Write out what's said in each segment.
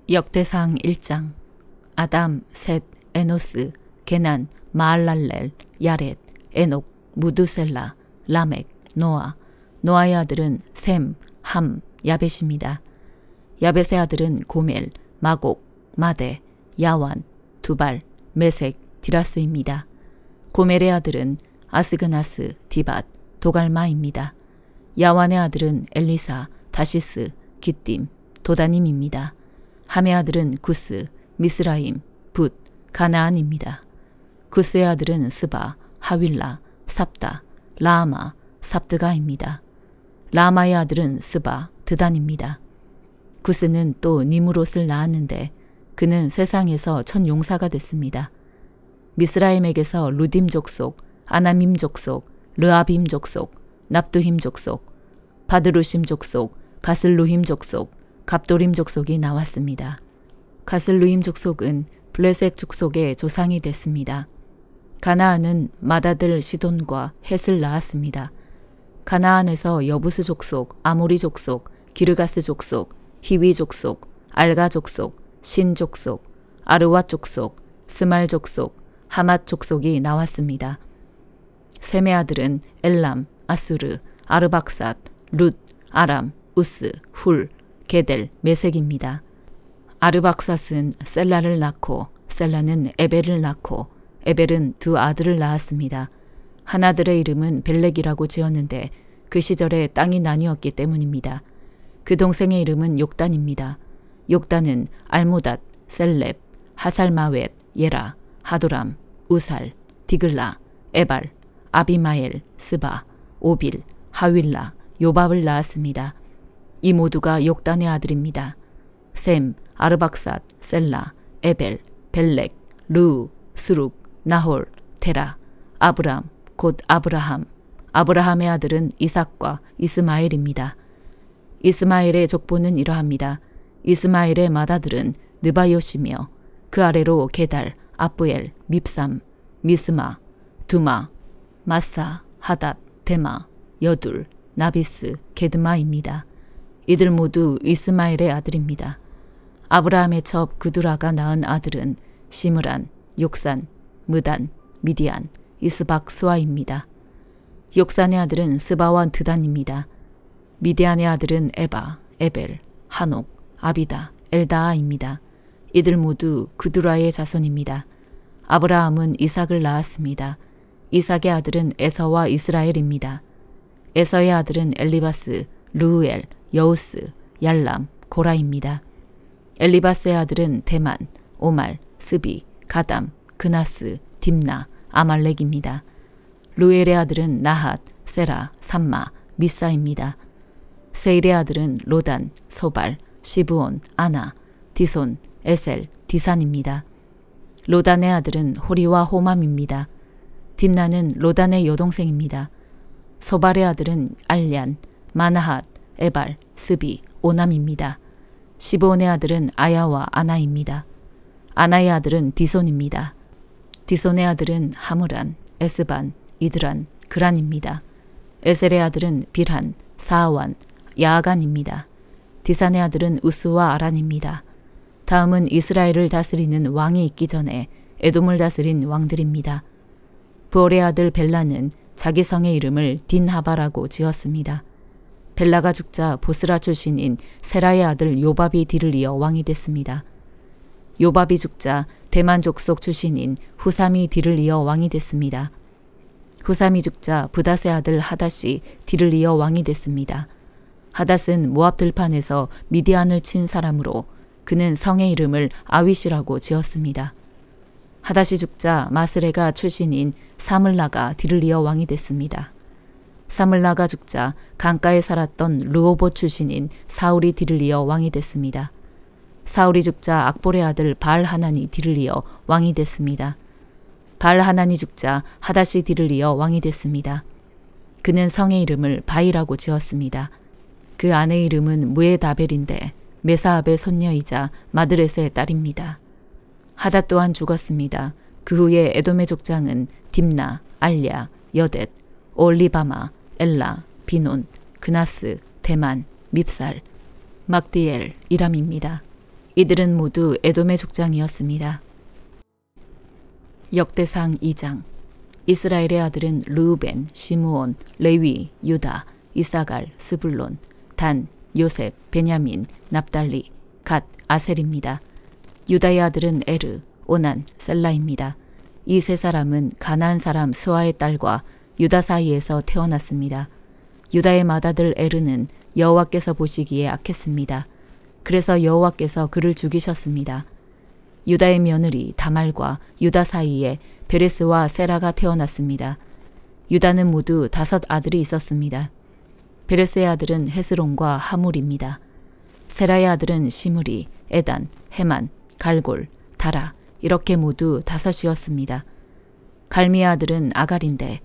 역대상 1장. 아담, 셋, 에노스, 게난, 마알랄렐, 야렛, 에녹, 무두셀라, 라멕, 노아. 노아의 아들은 셈, 함, 야벳입니다. 야벳의 아들은 고멜, 마곡, 마대, 야완, 두발, 메색, 디라스입니다. 고멜의 아들은 아스그나스, 디밧, 도갈마입니다. 야완의 아들은 엘리사, 다시스, 기띔, 도다님입니다. 함의 아들은 구스, 미스라임, 붓, 가나안입니다. 구스의 아들은 스바, 하윌라, 삽다, 라아마, 삽드가입니다. 라아마의 아들은 스바, 드단입니다. 구스는 또 니무롯을 낳았는데 그는 세상에서 첫 용사가 됐습니다. 미스라임에게서 루딤 족속, 아나밈 족속, 르아빔 족속, 납두힘 족속, 바드루심 족속, 가슬루힘 족속, 갑도림 족속이 나왔습니다. 가슬루임 족속은 블레셋 족속의 조상이 됐습니다. 가나안은 맏아들 시돈과 헷을 낳았습니다. 가나안에서 여부스 족속, 아모리 족속, 기르가스 족속, 히위 족속, 알가 족속, 신 족속, 아르와 족속, 스말 족속, 하맛 족속이 나왔습니다. 셈의 아들은 엘람, 아수르, 아르박삿, 룻, 아람, 우스, 훌, 게델, 메색입니다. 아르박삿은 셀라를 낳고 셀라는 에벨을 낳고 에벨은 두 아들을 낳았습니다. 한 아들의 이름은 벨렉이라고 지었는데 그 시절에 땅이 나뉘었기 때문입니다. 그 동생의 이름은 욕단입니다. 욕단은 알모닷, 셀렙, 하살마웻, 예라, 하도람, 우살, 디글라, 에발, 아비마엘, 스바, 오빌, 하윌라, 요밥을 낳았습니다. 이 모두가 욕단의 아들입니다. 셈, 아르박삿, 셀라, 에벨, 벨렉, 르우, 스룩, 나홀, 테라, 아브람, 곧 아브라함. 아브라함의 아들은 이삭과 이스마엘입니다. 이스마엘의 족보는 이러합니다. 이스마엘의 맏아들은 느바요시며 그 아래로 게달, 아부엘, 밉삼, 미스마, 두마, 마사, 하닷, 데마, 여둘, 나비스, 게드마입니다. 이들 모두 이스마엘의 아들입니다. 아브라함의 첩 그두라가 낳은 아들은 시므란, 욕산, 무단, 미디안, 이스박 스와입니다. 욕산의 아들은 스바와 드단입니다. 미디안의 아들은 에바, 에벨, 한옥, 아비다, 엘다아입니다. 이들 모두 그두라의 자손입니다. 아브라함은 이삭을 낳았습니다. 이삭의 아들은 에서와 이스라엘입니다. 에서의 아들은 엘리바스, 르우엘, 여우스, 얄람, 고라입니다. 엘리바스의 아들은 데만, 오말, 스비, 가담, 그나스, 딥나, 아말렉입니다. 루엘의 아들은 나핫, 세라, 삼마, 미사입니다. 세일의 아들은 로단, 소발, 시브온, 아나, 디손, 에셀, 디산입니다. 로단의 아들은 호리와 호맘입니다. 딥나는 로단의 여동생입니다. 소발의 아들은 알냔, 마나핫, 에발, 스비, 오남입니다. 시브온의 아들은 아야와 아나입니다. 아나의 아들은 디손입니다. 디손의 아들은 하므란, 에스반, 이드란, 그란입니다. 에셀의 아들은 빌한, 사아완, 야아간입니다. 디산의 아들은 우스와 아란입니다. 다음은 이스라엘을 다스리는 왕이 있기 전에 에돔을 다스린 왕들입니다. 부올의 아들 벨라는 자기 성의 이름을 딘하바라고 지었습니다. 벨라가 죽자 보스라 출신인 세라의 아들 요밥이 뒤를 이어 왕이 됐습니다. 요밥이 죽자 대만 족속 출신인 후삼이 뒤를 이어 왕이 됐습니다. 후삼이 죽자 부닷의 아들 하닷이 뒤를 이어 왕이 됐습니다. 하닷은 모압 들판에서 미디안을 친 사람으로 그는 성의 이름을 아윗이라고 지었습니다. 하닷이 죽자 마스레가 출신인 사물라가 뒤를 이어 왕이 됐습니다. 사물라가 죽자 강가에 살았던 르호봇 출신인 사울이 뒤를 이어 왕이 됐습니다. 사울이 죽자 악볼의 아들 바알하난이 뒤를 이어 왕이 됐습니다. 바알하난이 죽자 하닷이 뒤를 이어 왕이 됐습니다. 그는 성의 이름을 바이라고 지었습니다. 그 아내의 이름은 무에다벨인데 메사압의 손녀이자 마드렛의 딸입니다. 하닷 또한 죽었습니다. 그 후에 에돔의 족장은 딥나, 알랴, 여댓, 올리바마, 엘라, 비논, 그나스, 대만, 밉살, 막디엘, 이람입니다. 이들은 모두 에돔의 족장이었습니다. 역대상 2장. 이스라엘의 아들은 르우벤, 시므온, 레위, 유다, 이사갈, 스불론, 단, 요셉, 베냐민, 납달리, 갓, 아셀입니다. 유다의 아들은 에르, 오난, 셀라입니다. 이 세 사람은 가나안 사람 스와의 딸과 유다 사이에서 태어났습니다. 유다의 맏아들 에르는 여호와께서 보시기에 악했습니다. 그래서 여호와께서 그를 죽이셨습니다. 유다의 며느리 다말과 유다 사이에 베레스와 세라가 태어났습니다. 유다는 모두 5 아들이 있었습니다. 베레스의 아들은 헤스론과 하물입니다. 세라의 아들은 시므리, 에단, 헤만, 갈골, 다라 이렇게 모두 5이었습니다. 갈미의 아들은 아갈인데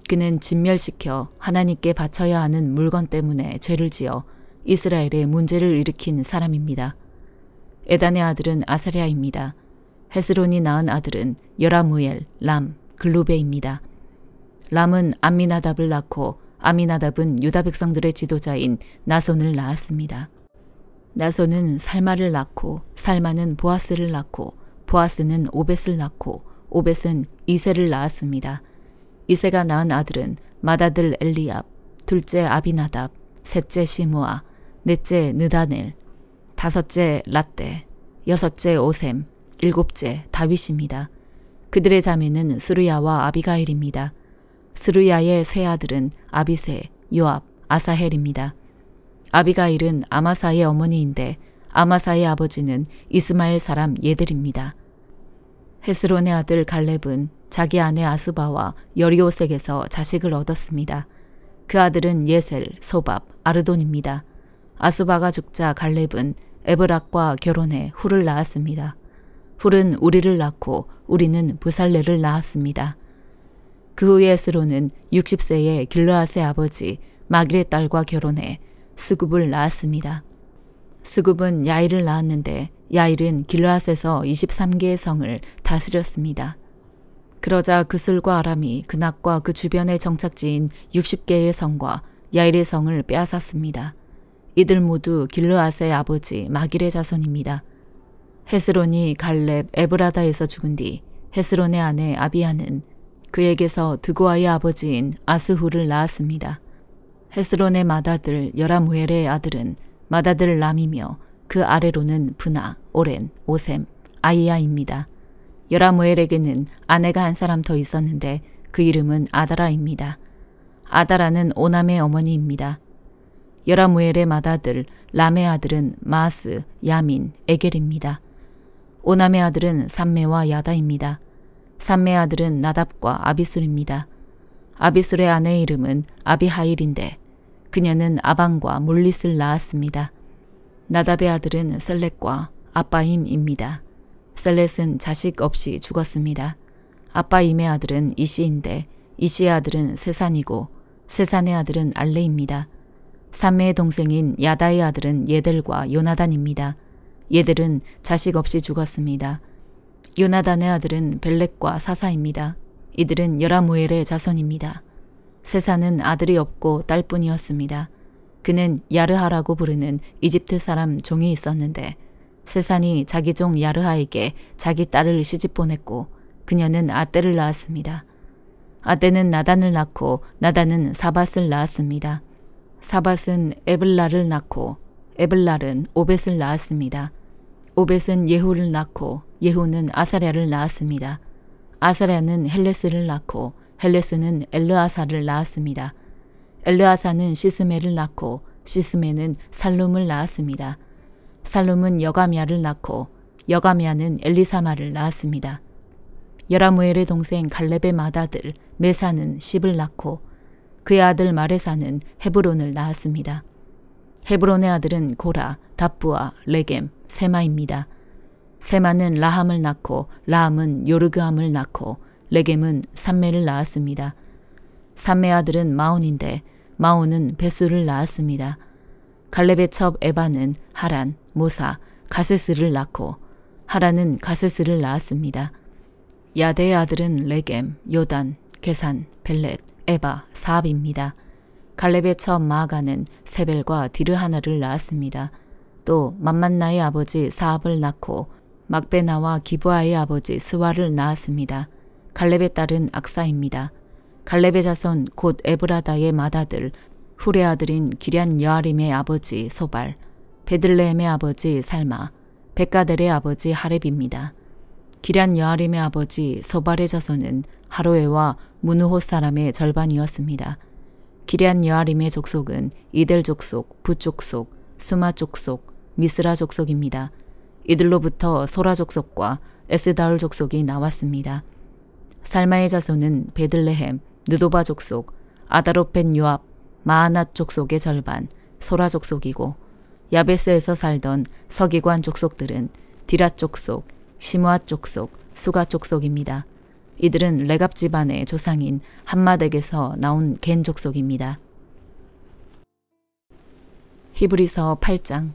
그는 진멸시켜 하나님께 바쳐야 하는 물건 때문에 죄를 지어 이스라엘에 문제를 일으킨 사람입니다. 에단의 아들은 아사랴입니다. 헤스론이 낳은 아들은 여라무엘, 람, 글루베입니다. 람은 암미나답을 낳고 아미나답은 유다 백성들의 지도자인 나손을 낳았습니다. 나손은 살마를 낳고 살마는 보아스를 낳고 보아스는 오벳을 낳고 오벳은 이세를 낳았습니다. 이세가 낳은 아들은 맏아들 엘리압, 둘째 아비나답, 셋째 시므아, 넷째 느다넬, 5째 라떼, 6째 오셈, 7째 다윗입니다. 그들의 자매는 스루야와 아비가일입니다. 스루야의 세 아들은 아비세, 요압, 아사헬입니다. 아비가일은 아마사의 어머니인데 아마사의 아버지는 이스마엘 사람 예델입니다. 헤스론의 아들 갈렙은 자기 아내 아스바와 여리오색에서 자식을 얻었습니다. 그 아들은 예셀, 소밥, 아르돈입니다. 아스바가 죽자 갈렙은 에브락과 결혼해 훌을 낳았습니다. 훌은 우리를 낳고 우리는 부살레를 낳았습니다. 그 후에 에스론은 60세에 길르앗의 아버지 마길의 딸과 결혼해 스굽을 낳았습니다. 스굽은 야일을 낳았는데 야일은 길르앗에서 23개의 성을 다스렸습니다. 그러자 그슬과 아람이 그낙과 그 주변의 정착지인 60개의 성과 야일의 성을 빼앗았습니다. 이들 모두 길르앗의 아버지 마길의 자손입니다. 헤스론이 갈렙 에브라다에서 죽은 뒤 헤스론의 아내 아비아는 그에게서 드고아의 아버지인 아스후를 낳았습니다. 헤스론의 맏아들 여라무엘의 아들은 맏아들 람이며 그 아래로는 브나, 오렌, 오셈, 아이야입니다. 여라무엘에게는 아내가 한 사람 더 있었는데 그 이름은 아다라입니다. 아다라는 오남의 어머니입니다. 여라무엘의 맏아들 람의 아들은 마스, 야민, 에겔입니다. 오남의 아들은 삼메와 야다입니다. 삼메의 아들은 나답과 아비술입니다. 아비술의 아내의 이름은 아비하일인데 그녀는 아방과 몰릿을 낳았습니다. 나답의 아들은 셀렛과 아빠임입니다. 셀렛은 자식 없이 죽었습니다. 아빠임의 아들은 이시인데 이시의 아들은 세산이고 세산의 아들은 알레입니다. 삼메의 동생인 야다의 아들은 예델과 요나단입니다. 예델은 자식 없이 죽었습니다. 요나단의 아들은 벨렉과 사사입니다. 이들은 여라무엘의 자손입니다. 세산은 아들이 없고 딸뿐이었습니다. 그는 야르하라고 부르는 이집트 사람 종이 있었는데 세산이 자기 종 야르하에게 자기 딸을 시집 보냈고 그녀는 아떼를 낳았습니다. 아떼는 나단을 낳고 나단은 사밧을 낳았습니다. 사밧은 에블라를 낳고 에블랄은 오벳을 낳았습니다. 오벳은 예후를 낳고 예후는 아사랴를 낳았습니다. 아사랴는 헬레스를 낳고 헬레스는 엘르아사를 낳았습니다. 엘르아사는 시스메를 낳고 시스메는 살룸을 낳았습니다. 살룸은 여가미아를 낳고 여가미아는 엘리사마를 낳았습니다. 여라무엘의 동생 갈렙의 맏아들 메사는 십을 낳고 그의 아들 마레사는 헤브론을 낳았습니다. 헤브론의 아들은 고라, 답부와 레겜, 세마입니다. 세마는 라함을 낳고 라함은 요르그함을 낳고 레겜은 삼메를 낳았습니다. 삼메의 아들은 마온인데 마온은 베수를 낳았습니다. 갈렙의 첩 에바는 하란, 모사, 가세스를 낳고 하란은 가세스를 낳았습니다. 야대의 아들은 레겜, 요단, 게산, 벨렛, 에바, 사압입니다. 갈렙의 첩 마아가는 세벨과 디르하나를 낳았습니다. 또 맘만나의 아버지 사압을 낳고 막베나와 기브아의 아버지 스와를 낳았습니다. 갈렙의 딸은 악사입니다. 갈렙의 자손 곧 에브라다의 맏아들 훌의 아들인 기럇 여아림의 아버지 소발, 베들레헴의 아버지 살마, 백가델의 아버지 하렙입니다. 기럇 여아림의 아버지 소발의 자손은 하로에와 무누호 사람의 절반이었습니다. 기럇 여아림의 족속은 이델 족속, 붓 족속, 수마 족속, 미스라 족속입니다. 이들로부터 소라 족속과 에스다울 족속이 나왔습니다. 살마의 자손은 베들레헴, 느도바 족속, 아다롯 벳 요압, 마아낫 족속의 절반, 소라 족속이고 야베스에서 살던 서기관 족속들은 디랏 족속, 시므앗 족속, 수가 족속입니다. 이들은 레갑 집안의 조상인 함마덱에서 나온 겐 족속입니다. 히브리서 8장.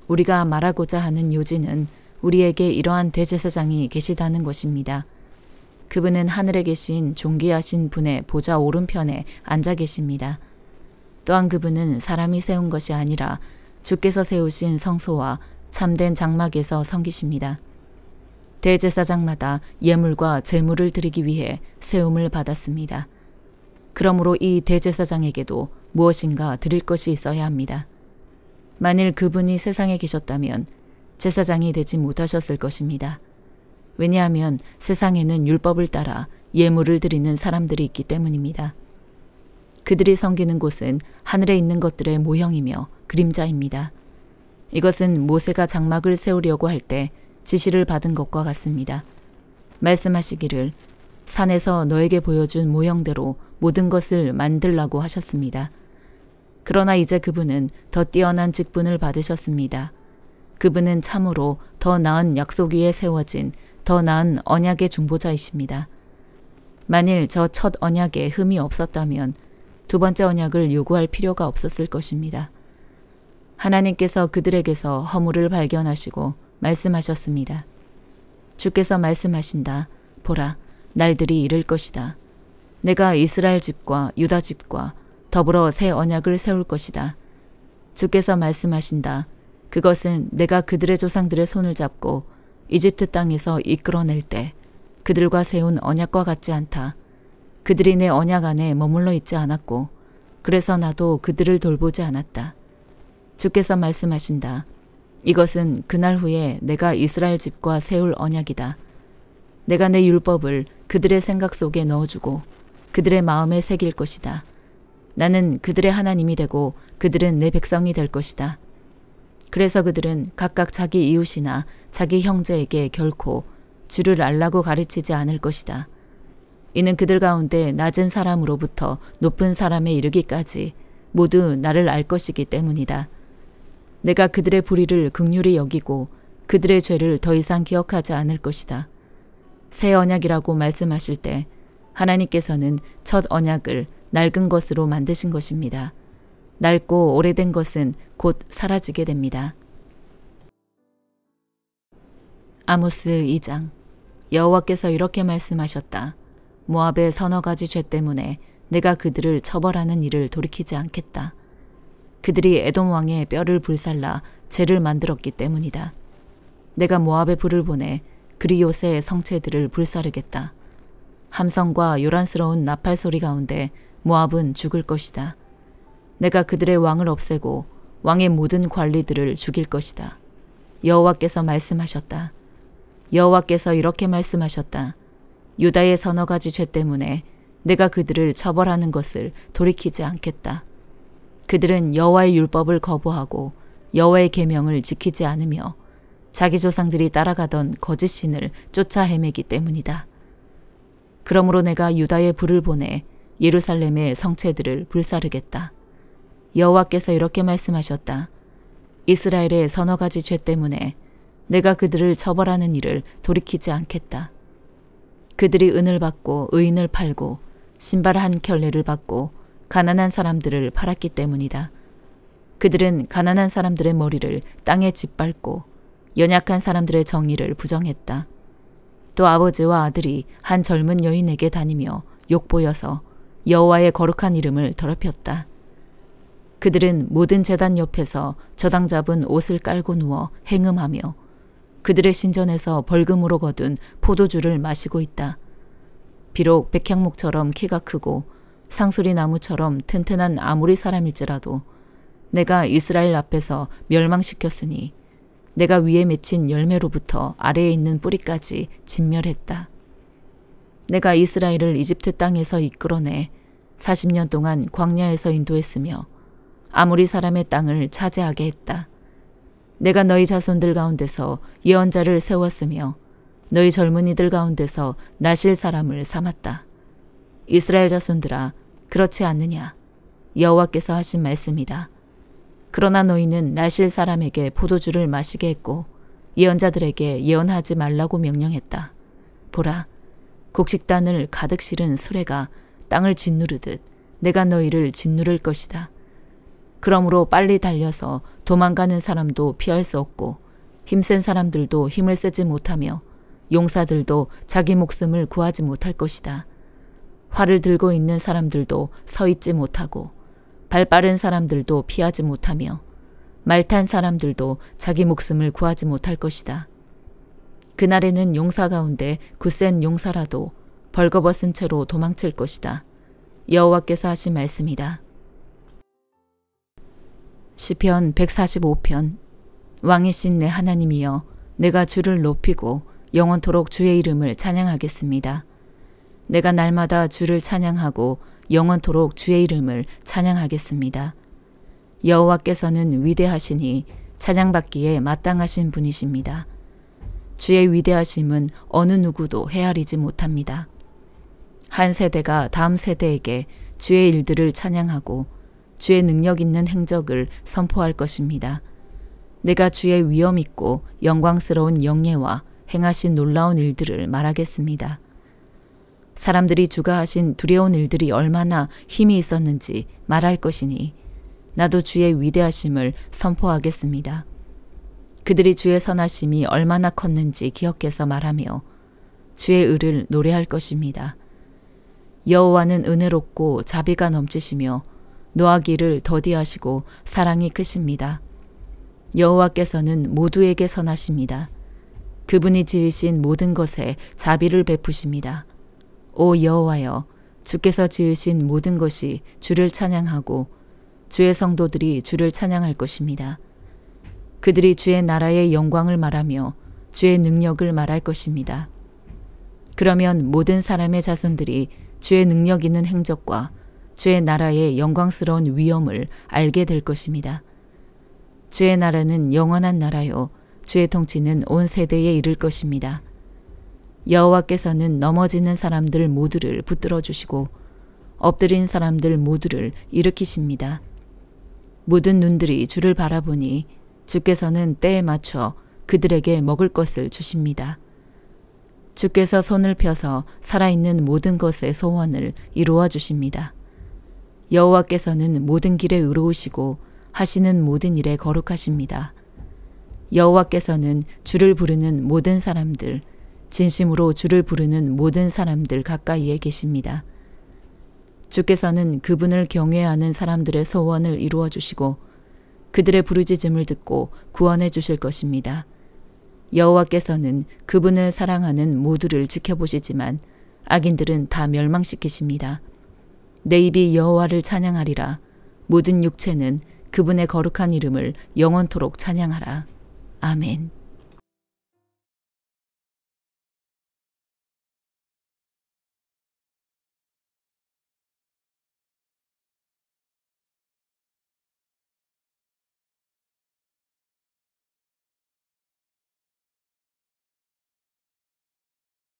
우리가 말하고자 하는 요지는 우리에게 이러한 대제사장이 계시다는 것입니다. 그분은 하늘에 계신 존귀하신 분의 보좌 오른편에 앉아 계십니다. 또한 그분은 사람이 세운 것이 아니라 주께서 세우신 성소와 참된 장막에서 섬기십니다. 대제사장마다 예물과 제물을 드리기 위해 세움을 받았습니다. 그러므로 이 대제사장에게도 무엇인가 드릴 것이 있어야 합니다. 만일 그분이 세상에 계셨다면 제사장이 되지 못하셨을 것입니다. 왜냐하면 세상에는 율법을 따라 예물을 드리는 사람들이 있기 때문입니다. 그들이 섬기는 곳은 하늘에 있는 것들의 모형이며 그림자입니다. 이것은 모세가 장막을 세우려고 할 때 지시를 받은 것과 같습니다. 말씀하시기를 산에서 너에게 보여준 모형대로 모든 것을 만들라고 하셨습니다. 그러나 이제 그분은 더 뛰어난 직분을 받으셨습니다. 그분은 참으로 더 나은 약속 위에 세워진 더 나은 언약의 중보자이십니다. 만일 저 첫 언약에 흠이 없었다면 두 번째 언약을 요구할 필요가 없었을 것입니다. 하나님께서 그들에게서 허물을 발견하시고 말씀하셨습니다. 주께서 말씀하신다. 보라, 날들이 이를 것이다. 내가 이스라엘 집과 유다 집과 더불어 새 언약을 세울 것이다. 주께서 말씀하신다. 그것은 내가 그들의 조상들의 손을 잡고 이집트 땅에서 이끌어낼 때 그들과 세운 언약과 같지 않다. 그들이 내 언약 안에 머물러 있지 않았고 그래서 나도 그들을 돌보지 않았다. 주께서 말씀하신다. 이것은 그날 후에 내가 이스라엘 집과 세울 언약이다. 내가 내 율법을 그들의 생각 속에 넣어주고 그들의 마음에 새길 것이다. 나는 그들의 하나님이 되고 그들은 내 백성이 될 것이다. 그래서 그들은 각각 자기 이웃이나 자기 형제에게 결코 주를 알라고 가르치지 않을 것이다. 이는 그들 가운데 낮은 사람으로부터 높은 사람에 이르기까지 모두 나를 알 것이기 때문이다. 내가 그들의 불의를 긍휼히 여기고 그들의 죄를 더 이상 기억하지 않을 것이다. 새 언약이라고 말씀하실 때 하나님께서는 첫 언약을 낡은 것으로 만드신 것입니다. 낡고 오래된 것은 곧 사라지게 됩니다. 아모스 2장. 여호와께서 이렇게 말씀하셨다. 모압의 서너 가지 죄 때문에 내가 그들을 처벌하는 일을 돌이키지 않겠다. 그들이 에돔 왕의 뼈를 불살라 죄를 만들었기 때문이다. 내가 모압에 불을 보내 그리옷의 성체들을 불사르겠다. 함성과 요란스러운 나팔 소리 가운데 모압은 죽을 것이다. 내가 그들의 왕을 없애고 왕의 모든 관리들을 죽일 것이다. 여호와께서 말씀하셨다. 여호와께서 이렇게 말씀하셨다. 유다의 서너 가지 죄 때문에 내가 그들을 처벌하는 것을 돌이키지 않겠다. 그들은 여호와의 율법을 거부하고 여호와의 계명을 지키지 않으며 자기 조상들이 따라가던 거짓 신을 쫓아 헤매기 때문이다. 그러므로 내가 유다에 불을 보내 예루살렘의 성체들을 불사르겠다. 여호와께서 이렇게 말씀하셨다. 이스라엘의 서너 가지 죄 때문에 내가 그들을 처벌하는 일을 돌이키지 않겠다. 그들이 은을 받고 의인을 팔고 신발 한 켤레를 받고 가난한 사람들을 팔았기 때문이다. 그들은 가난한 사람들의 머리를 땅에 짓밟고 연약한 사람들의 정의를 부정했다. 또 아버지와 아들이 한 젊은 여인에게 다니며 욕보여서 여호와의 거룩한 이름을 더럽혔다. 그들은 모든 제단 옆에서 저당 잡은 옷을 깔고 누워 행음하며 그들의 신전에서 벌금으로 거둔 포도주를 마시고 있다. 비록 백향목처럼 키가 크고 상수리 나무처럼 튼튼한 아모리 사람일지라도 내가 이스라엘 앞에서 멸망시켰으니 내가 위에 맺힌 열매로부터 아래에 있는 뿌리까지 진멸했다. 내가 이스라엘을 이집트 땅에서 이끌어내 40년 동안 광야에서 인도했으며 아모리 사람의 땅을 차지하게 했다. 내가 너희 자손들 가운데서 예언자를 세웠으며 너희 젊은이들 가운데서 나실 사람을 삼았다. 이스라엘 자손들아, 그렇지 않느냐? 여호와께서 하신 말씀이다. 그러나 너희는 나실 사람에게 포도주를 마시게 했고 예언자들에게 예언하지 말라고 명령했다. 보라, 곡식단을 가득 실은 수레가 땅을 짓누르듯 내가 너희를 짓누를 것이다. 그러므로 빨리 달려서 도망가는 사람도 피할 수 없고 힘센 사람들도 힘을 쓰지 못하며 용사들도 자기 목숨을 구하지 못할 것이다. 활을 들고 있는 사람들도 서 있지 못하고 발 빠른 사람들도 피하지 못하며 말 탄 사람들도 자기 목숨을 구하지 못할 것이다. 그날에는 용사 가운데 굳센 용사라도 벌거벗은 채로 도망칠 것이다. 여호와께서 하신 말씀이다. 시편 145편. 왕이신 내 하나님이여, 내가 주를 높이고 영원토록 주의 이름을 찬양하겠습니다. 내가 날마다 주를 찬양하고 영원토록 주의 이름을 찬양하겠습니다. 여호와께서는 위대하시니 찬양받기에 마땅하신 분이십니다. 주의 위대하심은 어느 누구도 헤아리지 못합니다. 한 세대가 다음 세대에게 주의 일들을 찬양하고 주의 능력 있는 행적을 선포할 것입니다. 내가 주의 위엄 있고 영광스러운 영예와 행하신 놀라운 일들을 말하겠습니다. 사람들이 주가 하신 두려운 일들이 얼마나 힘이 있었는지 말할 것이니 나도 주의 위대하심을 선포하겠습니다. 그들이 주의 선하심이 얼마나 컸는지 기억해서 말하며 주의 의를 노래할 것입니다. 여호와는 은혜롭고 자비가 넘치시며 노하기를 더디하시고 사랑이 크십니다. 여호와께서는 모두에게 선하십니다. 그분이 지으신 모든 것에 자비를 베푸십니다. 오 여호와여, 주께서 지으신 모든 것이 주를 찬양하고 주의 성도들이 주를 찬양할 것입니다. 그들이 주의 나라의 영광을 말하며 주의 능력을 말할 것입니다. 그러면 모든 사람의 자손들이 주의 능력 있는 행적과 주의 나라의 영광스러운 위엄을 알게 될 것입니다. 주의 나라는 영원한 나라요, 주의 통치는 온 세대에 이를 것입니다. 여호와께서는 넘어지는 사람들 모두를 붙들어 주시고 엎드린 사람들 모두를 일으키십니다. 모든 눈들이 주를 바라보니 주께서는 때에 맞춰 그들에게 먹을 것을 주십니다. 주께서 손을 펴서 살아있는 모든 것의 소원을 이루어 주십니다. 여호와께서는 모든 길에 의로우시고 하시는 모든 일에 거룩하십니다. 여호와께서는 주를 부르는 모든 사람들, 진심으로 주를 부르는 모든 사람들 가까이에 계십니다. 주께서는 그분을 경외하는 사람들의 소원을 이루어 주시고 그들의 부르짖음을 듣고 구원해 주실 것입니다. 여호와께서는 그분을 사랑하는 모두를 지켜보시지만 악인들은 다 멸망시키십니다. 내 입이 여호와를 찬양하리라. 모든 육체는 그분의 거룩한 이름을 영원토록 찬양하라. 아멘.